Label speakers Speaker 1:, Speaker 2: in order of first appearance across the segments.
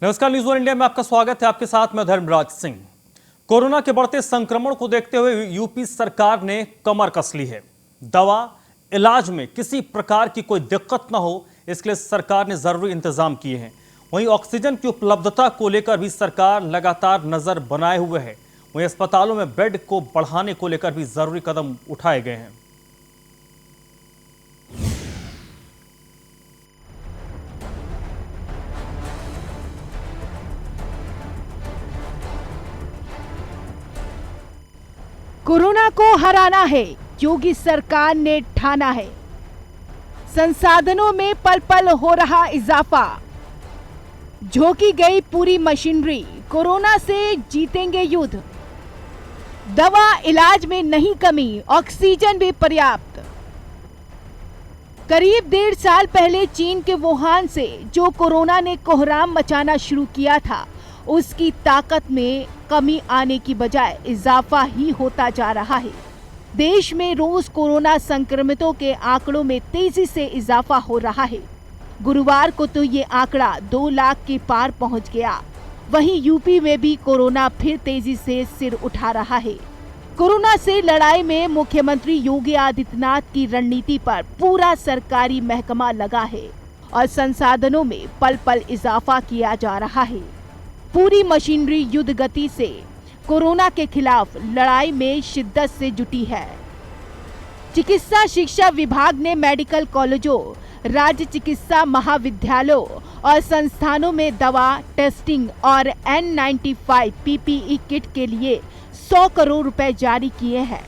Speaker 1: नमस्कार, news one India में आपका स्वागत है। आपके साथ मैं धर्मराज सिंह। कोरोना के बढ़ते संक्रमण को देखते हुए यूपी सरकार ने कमर कस ली है। दवा इलाज में किसी प्रकार की कोई दिक्कत ना हो, इसके लिए सरकार ने जरूरी इंतजाम किए हैं। वहीं ऑक्सीजन की उपलब्धता को लेकर भी सरकार लगातार नजर बनाए हुए है। वहीं अस्पतालों में बेड को बढ़ाने को लेकर भी जरूरी कदम उठाए गए हैं।
Speaker 2: कोरोना को हराना है, योगी सरकार ने ठाना है। संसाधनों में पल पल हो रहा इजाफा, झोंकी गई पूरी मशीनरी, कोरोना से जीतेंगे युद्ध। दवा इलाज में नहीं कमी, ऑक्सीजन भी पर्याप्त। करीब 1.5 साल पहले चीन के वुहान से जो कोरोना ने कोहराम मचाना शुरू किया था, उसकी ताकत में कमी आने की बजाय इजाफा ही होता जा रहा है। देश में रोज कोरोना संक्रमितों के आंकड़ों में तेजी से इजाफा हो रहा है। गुरुवार को तो ये आंकड़ा 2 लाख के पार पहुंच गया। वहीं यूपी में भी कोरोना फिर तेजी से सिर उठा रहा है। कोरोना से लड़ाई में मुख्यमंत्री योगी आदित्यनाथ की रणनीति पर पूरा सरकारी महकमा लगा है और संसाधनों में पल पल इजाफा किया जा रहा है। पूरी मशीनरी युद्ध गति से कोरोना के खिलाफ लड़ाई में शिद्दत से जुटी है। चिकित्सा शिक्षा विभाग ने मेडिकल कॉलेजों, राज्य चिकित्सा महाविद्यालयों और संस्थानों में दवा, टेस्टिंग और N95 PPE किट के लिए 100 करोड़ रुपए जारी किए हैं।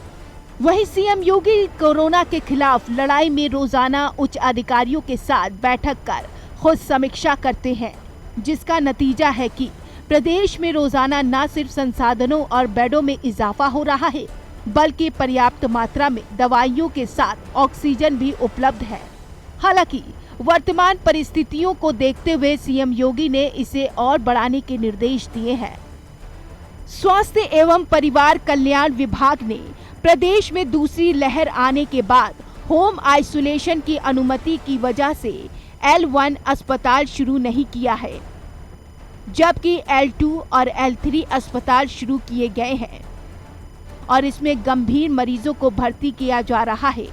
Speaker 2: वहीं सीएम योगी कोरोना के खिलाफ लड़ाई में रोजाना उच्च अधिकारियों के साथ बैठक कर खुद समीक्षा करते हैं, जिसका नतीजा है कि प्रदेश में रोजाना न सिर्फ संसाधनों और बेडों में इजाफा हो रहा है, बल्कि पर्याप्त मात्रा में दवाइयों के साथ ऑक्सीजन भी उपलब्ध है। हालांकि वर्तमान परिस्थितियों को देखते हुए सीएम योगी ने इसे और बढ़ाने के निर्देश दिए हैं। स्वास्थ्य एवं परिवार कल्याण विभाग ने प्रदेश में दूसरी लहर आने के बाद होम आइसोलेशन की अनुमति की वजह से L1 अस्पताल शुरू नहीं किया है, जबकि L2 और L3 अस्पताल शुरू किए गए हैं और इसमें गंभीर मरीजों को भर्ती किया जा रहा है।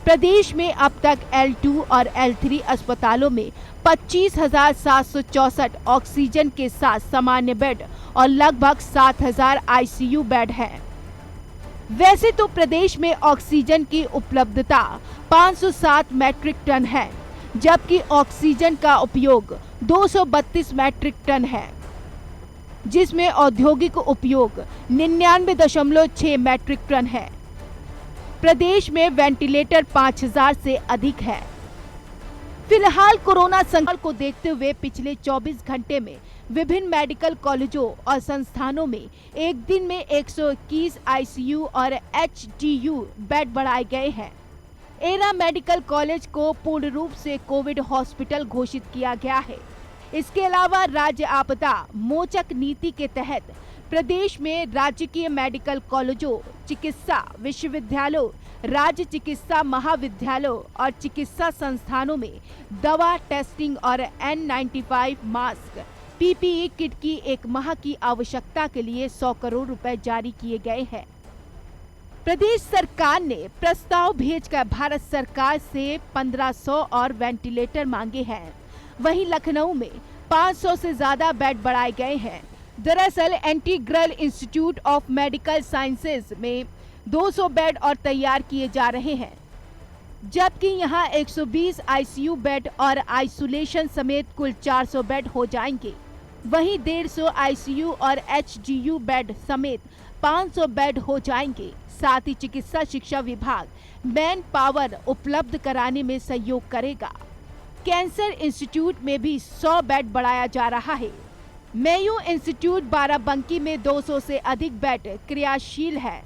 Speaker 2: प्रदेश में अब तक L2 और L3 अस्पतालों में 25,764 ऑक्सीजन के साथ सामान्य बेड और लगभग 7,000 ICU बेड हैं। वैसे तो प्रदेश में ऑक्सीजन की उपलब्धता 507 मैट्रिक टन है, जबकि ऑक्सीजन का उपयोग 232 मैट्रिक टन है, जिसमें औद्योगिक उपयोग 99.6 मैट्रिक टन है। प्रदेश में वेंटिलेटर 5,000 से अधिक है। फिलहाल कोरोना संक्रमण को देखते हुए पिछले 24 घंटे में विभिन्न मेडिकल कॉलेजों और संस्थानों में एक दिन में 121 ICU और HDU बेड बढ़ाए गए हैं। एरा मेडिकल कॉलेज को पूर्ण रूप से कोविड हॉस्पिटल घोषित किया गया है। इसके अलावा राज्य आपदा मोचक नीति के तहत प्रदेश में राजकीय मेडिकल कॉलेजों, चिकित्सा विश्वविद्यालयों, राज्य चिकित्सा महाविद्यालयों और चिकित्सा संस्थानों में दवा, टेस्टिंग और N95 मास्क, PPE किट की 1 माह की आवश्यकता के लिए 100 करोड़ रुपए जारी किए गए हैं। प्रदेश सरकार ने प्रस्ताव भेजकर भारत सरकार से 1500 और वेंटिलेटर मांगे हैं। वहीं लखनऊ में 500 से ज्यादा बेड बढ़ाए गए हैं। दरअसल integral institute of medical sciences में 200 बेड और तैयार किए जा रहे हैं, जबकि यहां 120 ICU बेड और आइसोलेशन समेत कुल 400 बेड हो जाएंगे। वहीं 150 ICU और HDU बेड समेत 500 बेड हो जाएंगे। साथ ही चिकित्सा शिक्षा विभाग मैन पावर उपलब्ध कराने में सहयोग करेगा। कैंसर इंस्टीट्यूट में भी 100 बेड बढ़ाया जा रहा है। मेयो इंस्टीट्यूट बाराबंकी में 200 से अधिक बेड क्रियाशील है,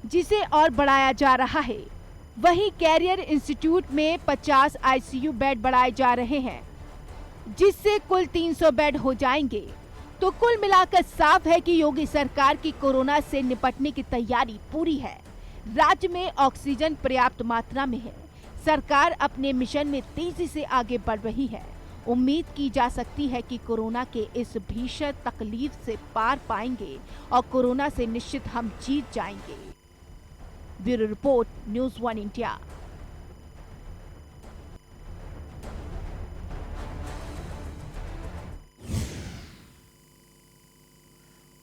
Speaker 2: जिसे और बढ़ाया जा रहा है। वहीं कैरियर इंस्टीट्यूट में 50 ICU बेड बढ़ाए जा रहे हैं, जिससे कुल 300 बेड हो जाएंगे। तो कुल मिलाकर साफ है कि योगी सरकार की कोरोना से निपटने की तैयारी पूरी है। राज्य में ऑक्सीजन पर्याप्त मात्रा में है। सरकार अपने मिशन में तेजी से आगे बढ़ रही है। उम्मीद की जा सकती है कि कोरोना के इस भीषण तकलीफ से पार पाएंगे और कोरोना से निश्चित हम जीत जाएंगे। Bureau report, news 1 India.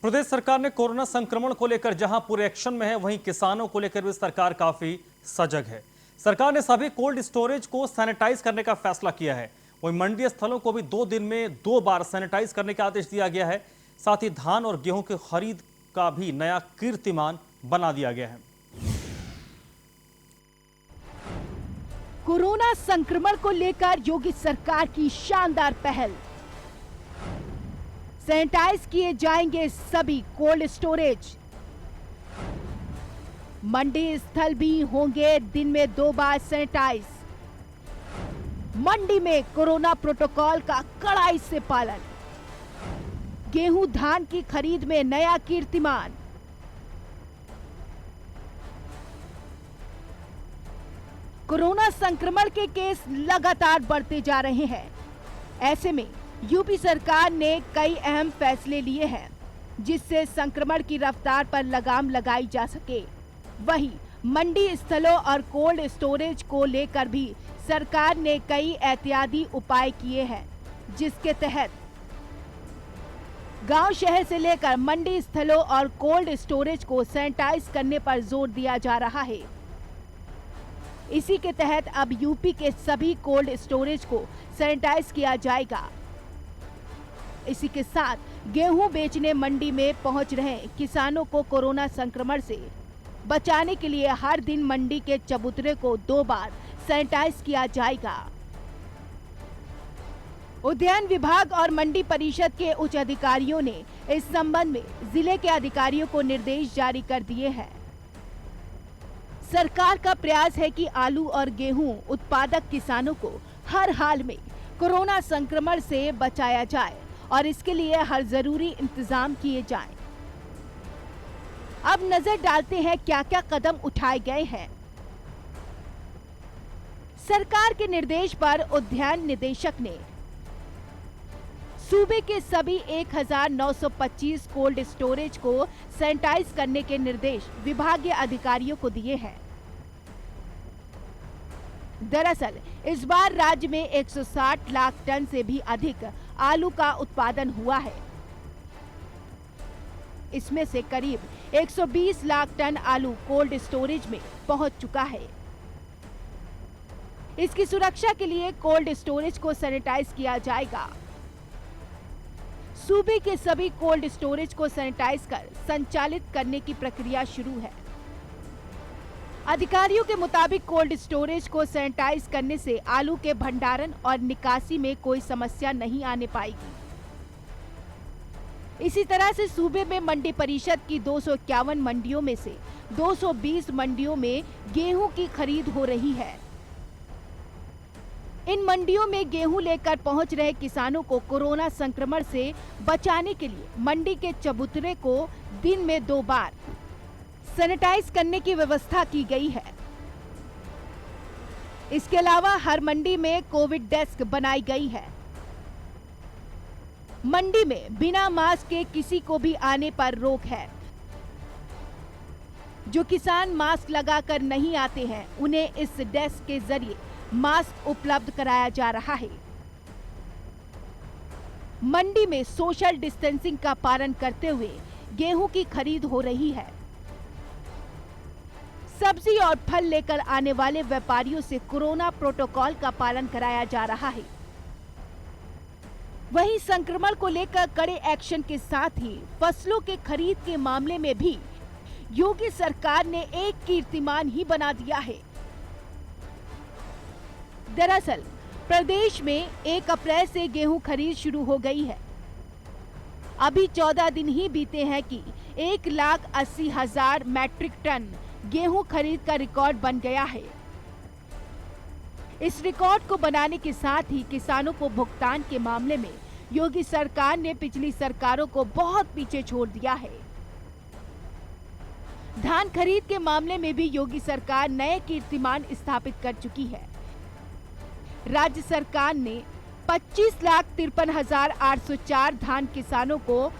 Speaker 1: प्रदेश सरकार ने कोरोना संक्रमण को लेकर जहां पूरे एक्शन में है, वहीं किसानों को लेकर भी सरकार काफी सजग है। सरकार ने सभी कोल्ड स्टोरेज को सैनिटाइज करने का फैसला किया है। वहीं मंडी स्थलों को भी 2 दिन में 2 बार सैनिटाइज करने का आदेश दिया गया है। साथ ही धान और गेहूं की खरीद का भी नया कीर्तिमान बना दिया गया है।
Speaker 2: कोरोना संक्रमण को लेकर योगी सरकार की शानदार पहल। सैनिटाइज किए जाएंगे सभी कोल्ड स्टोरेज। मंडी स्थल भी होंगे दिन में 2 बार सैनिटाइज। मंडी में कोरोना प्रोटोकॉल का कड़ाई से पालन। गेहूं धान की खरीद में नया कीर्तिमान। कोरोना संक्रमण के केस लगातार बढ़ते जा रहे हैं। ऐसे में यूपी सरकार ने कई अहम फैसले लिए हैं, जिससे संक्रमण की रफ्तार पर लगाम लगाई जा सके। वहीं मंडी स्थलों और कोल्ड स्टोरेज को लेकर भी सरकार ने कई एहतियाती उपाय किए हैं, जिसके तहत गांव शहर से लेकर मंडी स्थलों और कोल्ड स्टोरेज को सैनिटाइज करने पर जोर दिया जा रहा है। इसी के तहत अब यूपी के सभी कोल्ड स्टोरेज को सैनिटाइज किया जाएगा। इसी के साथ गेहूं बेचने मंडी में पहुंच रहे किसानों को कोरोना संक्रमण से बचाने के लिए हर दिन मंडी के चबूतरे को 2 बार सैनिटाइज किया जाएगा। उद्यान विभाग और मंडी परिषद के उच्च अधिकारियों ने इस संबंध में जिले के अधिकारियों को निर्देश जारी कर दिए हैं। सरकार का प्रयास है कि आलू और गेहूं उत्पादक किसानों को हर हाल में कोरोना संक्रमण से बचाया जाए और इसके लिए हर जरूरी इंतजाम किए जाएं। अब नजर डालते हैं क्या क्या कदम उठाए गए हैं। सरकार के निर्देश पर उद्यान निदेशक ने सूबे के सभी 1925 कोल्ड स्टोरेज को सैनिटाइज करने के निर्देश विभागीय अधिकारियों को दिए हैं। दरअसल इस बार राज्य में 160 लाख टन से भी अधिक आलू का उत्पादन हुआ है। इसमें से करीब 120 लाख टन आलू कोल्ड स्टोरेज में पहुंच चुका है। इसकी सुरक्षा के लिए कोल्ड स्टोरेज को सैनिटाइज किया जाएगा। सूबे के सभी कोल्ड स्टोरेज को सैनिटाइज कर संचालित करने की प्रक्रिया शुरू है। अधिकारियों के मुताबिक कोल्ड स्टोरेज को सैनिटाइज करने से आलू के भंडारण और निकासी में कोई समस्या नहीं आने पाएगी। इसी तरह से सूबे में मंडी परिषद की 251 मंडियों में से 220 मंडियों में गेहूं की खरीद हो रही है। इन मंडियों में गेहूं लेकर पहुंच रहे किसानों को कोरोना संक्रमण से बचाने के लिए मंडी के चबूतरे को दिन में 2 बार सैनिटाइज करने की व्यवस्था की गई है। इसके अलावा हर मंडी में कोविड डेस्क बनाई गई है। मंडी में बिना मास्क के किसी को भी आने पर रोक है। जो किसान मास्क लगाकर नहीं आते हैं, उन्हें इस डेस्क के जरिए मास्क उपलब्ध कराया जा रहा है। मंडी में सोशल डिस्टेंसिंग का पालन करते हुए गेहूं की खरीद हो रही है। सब्जी और फल लेकर आने वाले व्यापारियों से कोरोना प्रोटोकॉल का पालन कराया जा रहा है। वहीं संक्रमण को लेकर कड़े एक्शन के साथ ही फसलों के खरीद के मामले में भी योगी सरकार ने एक कीर्तिमान ही बना दिया है। दरअसल प्रदेश में 1 अप्रैल से गेहूं खरीद शुरू हो गई है। अभी 14 दिन ही बीते हैं कि 1,80,000 मैट्रिक टन गेहूं खरीद का रिकॉर्ड बन गया है। इस रिकॉर्ड को बनाने के साथ ही किसानों को भुगतान के मामले में योगी सरकार ने पिछली सरकारों को बहुत पीछे छोड़ दिया है। धान खरीद के मामले में भी योगी सरकार नए कीर्तिमान स्थापित कर चुकी है। राज्य सरकार ने 25,53,804 धान किसानों को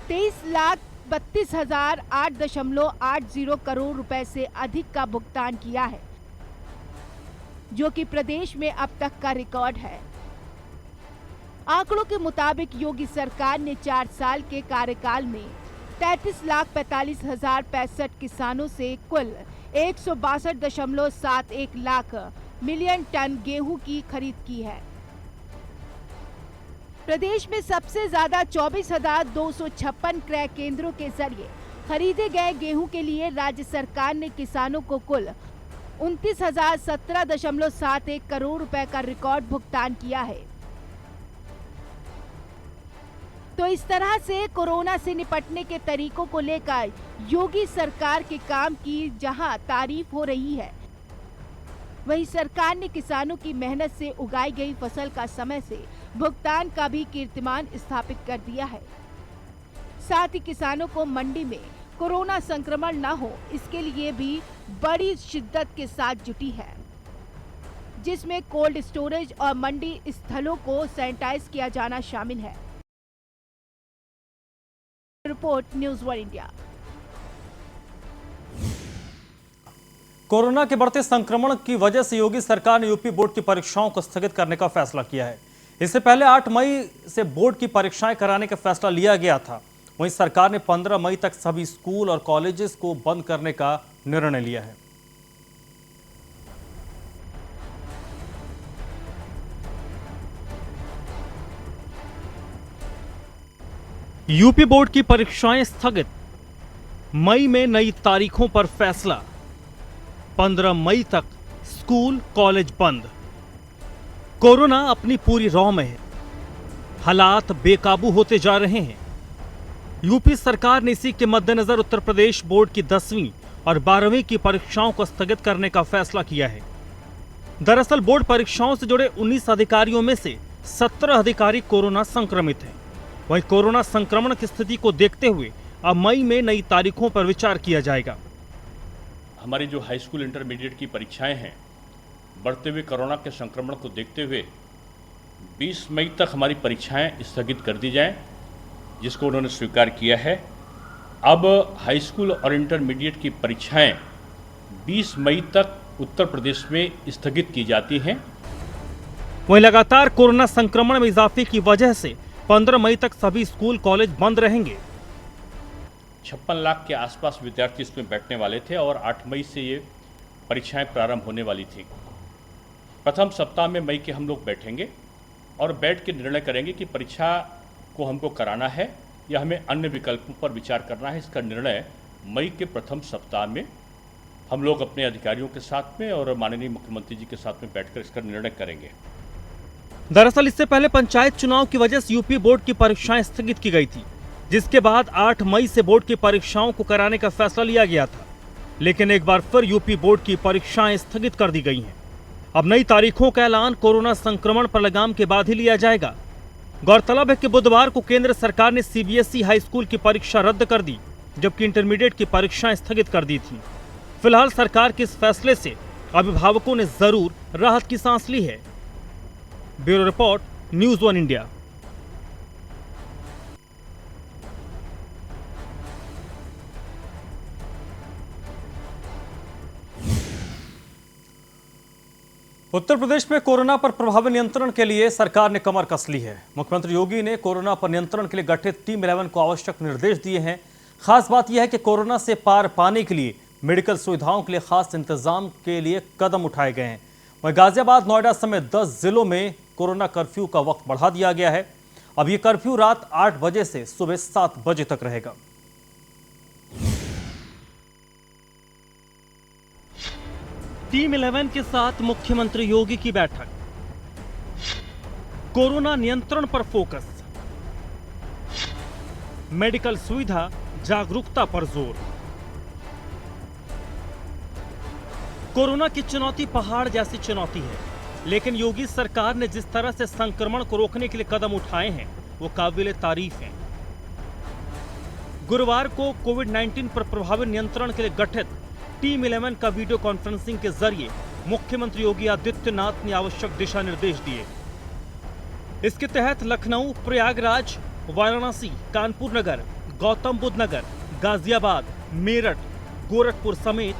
Speaker 2: 23,32,008.80 करोड़ रुपए से अधिक का भुगतान किया है, जो कि प्रदेश में अब तक का रिकॉर्ड है। आंकड़ों के मुताबिक योगी सरकार ने 4 साल के कार्यकाल में 33,45,065 किसानों से कुल 162.71 लाख मिलियन टन गेहूं की खरीद की है। प्रदेश में सबसे ज्यादा 24,256 क्रय केंद्रों के जरिए खरीदे गए गेहूं के लिए राज्य सरकार ने किसानों को कुल 29,017.71 करोड़ रुपए का रिकॉर्ड भुगतान किया है। तो इस तरह से कोरोना से निपटने के तरीकों को लेकर योगी सरकार के काम की जहां तारीफ हो रही है, वहीं सरकार ने किसानों की मेहनत से उगाई गई फसल का समय से भुगतान का भी कीर्तिमान स्थापित कर दिया है। साथ ही किसानों को मंडी में कोरोना संक्रमण न हो, इसके लिए भी बड़ी शिद्दत के साथ जुटी है, जिसमें कोल्ड स्टोरेज और मंडी स्थलों को सैनिटाइज किया जाना शामिल है। Report news one India.
Speaker 1: Corona के बढ़ते संक्रमण की वजह से योगी सरकार ने यूपी बोर्ड की परीक्षाओं को स्थगित करने का फैसला किया है। इससे पहले 8 मई से बोर्ड की परीक्षाएं कराने का फैसला लिया गया था। वहीं सरकार ने 15 मई तक सभी स्कूल और कॉलेजेस को बंद करने का निर्णय लिया है। यूपी बोर्ड की परीक्षाएं स्थगित, मई में नई तारीखों पर फैसला, 15 मई तक स्कूल कॉलेज बंद। कोरोना अपनी पूरी रौ में है, हालात बेकाबू होते जा रहे हैं। यूपी सरकार ने इसी के मद्देनजर उत्तर प्रदेश बोर्ड की 10वीं और 12वीं की परीक्षाओं को स्थगित करने का फैसला किया है। दरअसल बोर्ड परीक्षाओं से जुड़े 19 अधिकारियों में से 17 अधिकारी कोरोना संक्रमित हैं। वहीं कोरोना संक्रमण की स्थिति को देखते हुए अब मई में नई तारीखों पर विचार किया जाएगा।
Speaker 3: हमारी जो हाई स्कूल इंटरमीडिएट की परीक्षाएं हैं, बढ़ते हुए कोरोना के संक्रमण को देखते हुए 20 मई तक हमारी परीक्षाएं स्थगित कर दी जाएं, जिसको उन्होंने स्वीकार किया है। अब हाई स्कूल और इंटरमीडिएट की परीक्षाएं 20 मई तक उत्तर प्रदेश में स्थगित की जाती हैं।
Speaker 1: वहीं लगातार कोरोना संक्रमण में इजाफे की वजह से 15 मई तक सभी स्कूल कॉलेज बंद रहेंगे।
Speaker 3: 56 लाख के आसपास विद्यार्थी इसमें बैठने वाले थे और 8 मई से ये परीक्षाएं प्रारंभ होने वाली थी। प्रथम सप्ताह में मई के हम लोग बैठेंगे और बैठ के निर्णय करेंगे कि परीक्षा को हमको कराना है या हमें अन्य विकल्पों पर विचार करना है। इसका निर्णय मई के प्रथम सप्ताह में हम लोग अपने अधिकारियों के साथ में और माननीय मुख्यमंत्री जी के साथ में बैठकर इसका निर्णय करेंगे।
Speaker 1: दरअसल इससे पहले पंचायत चुनाव की वजह से यूपी बोर्ड की परीक्षाएं स्थगित की गई थी, जिसके बाद 8 मई से बोर्ड की परीक्षाओं को कराने का फैसला लिया गया था। लेकिन एक बार फिर यूपी बोर्ड की परीक्षाएं स्थगित कर दी गई हैं। अब नई तारीखों का ऐलान कोरोना संक्रमण पर लगाम के बाद ही लिया जाएगा। गौरतलब है कि बुधवार को केंद्र सरकार ने सीबीएसई हाई स्कूल की परीक्षा रद्द कर दी, जबकि इंटरमीडिएट की परीक्षाएं स्थगित कर दी थी। फिलहाल सरकार के इस फैसले से अभिभावकों ने जरूर राहत की सांस ली है। Bureau report, news one India. Uttar Pradesh में कोरोना पर प्रभावी नियंत्रण के लिए सरकार ने कमर कस ली है। मुख्यमंत्री योगी ने कोरोना पर नियंत्रण के लिए गठित टीम 11 को आवश्यक निर्देश दिए हैं। खास बात यह है कि कोरोना से पार पाने के लिए मेडिकल सुविधाओं के लिए खास इंतजाम के लिए कदम उठाए गए हैं। वहीं गाजियाबाद, नोएडा समेत 10 जिलों में कोरोना कर्फ्यू का वक्त बढ़ा दिया गया है। अब यह कर्फ्यू रात 8 बजे से सुबह 7 बजे तक रहेगा। टीम 11 के साथ मुख्यमंत्री योगी की बैठक, कोरोना नियंत्रण पर फोकस, मेडिकल सुविधा जागरूकता पर जोर। कोरोना की चुनौती पहाड़ जैसी चुनौती है, लेकिन योगी सरकार ने जिस तरह से संक्रमण को रोकने के लिए कदम उठाए हैं वो काबिले तारीफ हैं। गुरुवार को कोविड-19 पर प्रभावी नियंत्रण के लिए गठित टीम 11 का वीडियो कॉन्फ्रेंसिंग के जरिए मुख्यमंत्री योगी आदित्यनाथ ने आवश्यक दिशा निर्देश दिए। इसके तहत लखनऊ, प्रयागराज, वाराणसी, कानपुर नगर, गौतम बुद्ध नगर, गाजियाबाद, मेरठ, गोरखपुर समेत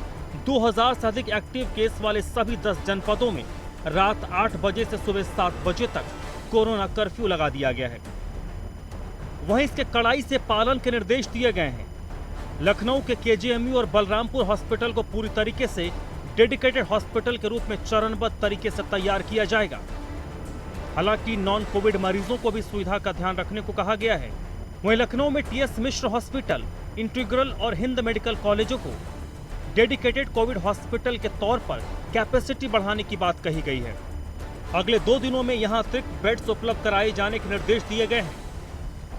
Speaker 1: 2000 से अधिक एक्टिव केस वाले सभी 10 जनपदों में रात 8 बजे से सुबह 7 बजे तक कोरोना कर्फ्यू लगा दिया गया है। वहीं इसके कड़ाई से पालन के निर्देश दिए गए हैं। लखनऊ के केजीएमयू और बलरामपुर हॉस्पिटल को पूरी तरीके से डेडिकेटेड हॉस्पिटल के रूप में चरणबद्ध तरीके से तैयार किया जाएगा। हालांकि नॉन कोविड मरीजों को भी सुविधा का ध्यान रखने को कहा गया है। वहीं लखनऊ में टीएस मिश्र हॉस्पिटल, इंटीग्रल और हिंद मेडिकल कॉलेजों को डेडिकेटेड कोविड हॉस्पिटल के तौर पर कैपेसिटी बढ़ाने की बात कही गई है। अगले 2 दिनों में यहां अतिरिक्त बेड्स उपलब्ध कराए जाने के निर्देश दिए गए हैं।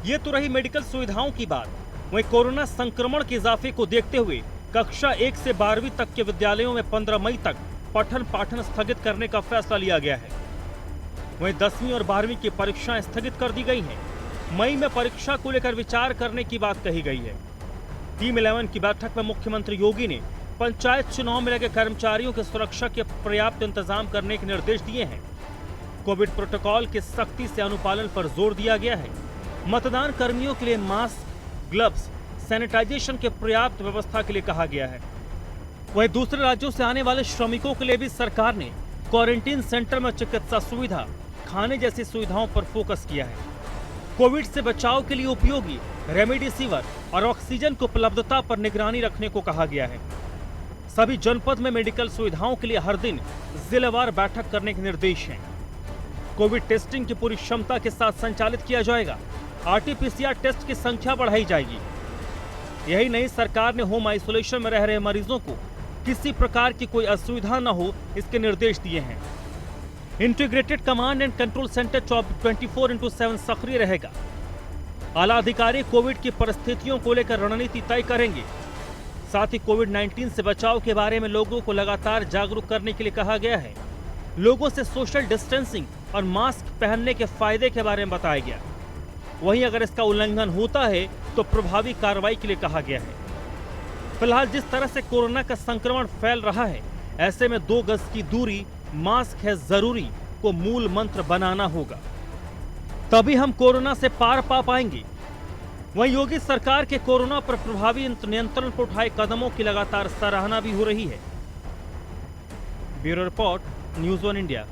Speaker 1: ये तो रही मेडिकल सुविधाओं की बात। वहीं कोरोना संक्रमण के इजाफे को देखते हुए कक्षा 1 से 12वीं तक के विद्यालयों में 15 मई तक पठन पाठन स्थगित करने का फैसला लिया गया है। वहीं 10वीं और 12वीं की परीक्षाएं स्थगित कर दी गई हैं। मई में परीक्षा को लेकर विचार करने की बात कही गई है। टीम 11 की बैठक में मुख्यमंत्री योगी ने पंचायत चुनाव में लगे कर्मचारियों की सुरक्षा के पर्याप्त इंतजाम करने के निर्देश दिए हैं। कोविड प्रोटोकॉल के सख्ती से अनुपालन पर जोर दिया गया है। मतदान कर्मियों के लिए मास्क, ग्लव्स, सैनिटाइजेशन के पर्याप्त व्यवस्था के लिए कहा गया है। वहीं दूसरे राज्यों से आने वाले श्रमिकों के लिए भी सरकार ने क्वारंटीन सेंटर में चिकित्सा सुविधा, खाने जैसी सुविधाओं पर फोकस किया है। कोविड से बचाव के लिए उपयोगी रेमडेसिविर और ऑक्सीजन की उपलब्धता पर निगरानी रखने को कहा गया है। सभी जनपद में मेडिकल सुविधाओं के लिए हर दिन जिलेवार बैठक करने के निर्देश हैं। कोविड टेस्टिंग की पूरी क्षमता के साथ संचालित किया जाएगा। आरटीपीसीआर टेस्ट की संख्या बढ़ाई जाएगी। यही नहीं, सरकार ने होम आइसोलेशन में रह रहे मरीजों को किसी प्रकार की कोई असुविधा न हो, इसके निर्देश दिए हैं। Integrated command and control centre 24/7 सक्रिय रहेगा। आला अधिकारी कोविड की परिस्थितियों को लेकर रणनीति तय करेंगे। साथ ही कोविड-19 से बचाव के बारे में लोगों को लगातार जागरूक करने के लिए कहा गया है। लोगों से सोशल डिस्टेंसिंग और मास्क पहनने के फायदे के बारे में बताया गया। वहीं अगर इसका उल्लंघन होता है तो प्रभावी कार्रवाई के लिए कहा गया है। फिलहाल जिस तरह से कोरोना का संक्रमण फैल रहा है, ऐसे में 2 गज की दूरी, मास्क है जरूरी को मूल मंत्र बनाना होगा, तभी हम कोरोना से पार पा पाएंगे। वहीं योगी सरकार के कोरोना पर प्रभावी नियंत्रण पर उठाए कदमों की लगातार सराहना भी हो रही है। Bureau report, news 1 India.